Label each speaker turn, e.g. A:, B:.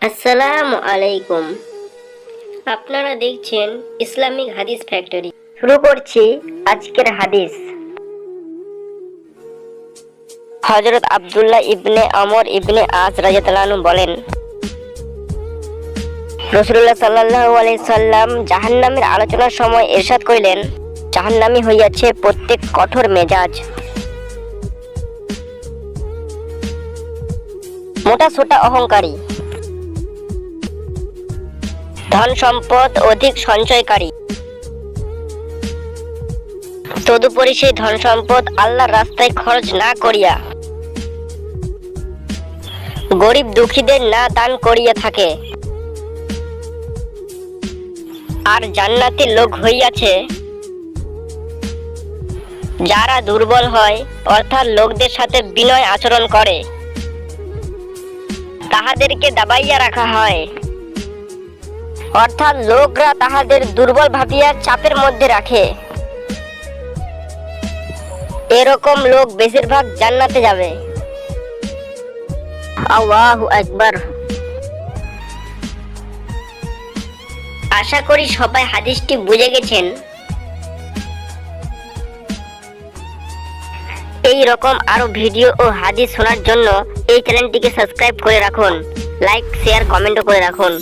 A: আসসালামু আলাইকুম। আপনারা দেখছেন ইসলামিক হাদিস ফ্যাক্টরি। শুরু করছি আজকের হাদিস। হযরত আব্দুল্লাহ ইবনে আমর ইবনে আস রাদিয়াল্লাহু আনহু বলেন, রাসূলুল্লাহ সাল্লাল্লাহু আলাইহি সাল্লাম জাহান্নামের আলোচনার সময় ইরশাদ করিলেন, জাহান্নামী হইয়াছে প্রত্যেক কঠোর মেজাজ, মোটা সোটা অহংকারী, ধন সম্পদ অধিক সঞ্চয়কারী, তদুপরি সেই ধন সম্পদ আল্লাহর রাস্তায় খরচ না করিয়া গরিব দুঃখীদের না দান করিয়া থাকে। আর জান্নাতের লোক হইয়াছে যারা দুর্বল হয়, অর্থাৎ লোকদের সাথে বিনয় আচরণ করে, তাহাদেরকে দাবাইয়া রাখা হয়, অর্থাৎ লোকরা তাহাদের দুর্বল ভাবিয়া চাপের মধ্যে রাখে। এরকম লোক বেশিরভাগ জান্নাতে যাবে। আল্লাহু আকবার। আশা করি সবাই হাদিসটি বুঝে গেছেন। এই রকম আরো ভিডিও ও হাদিস শোনার জন্য এই চ্যানেলটিকে সাবস্ক্রাইব করে রাখুন, লাইক শেয়ার কমেন্টও করে রাখুন।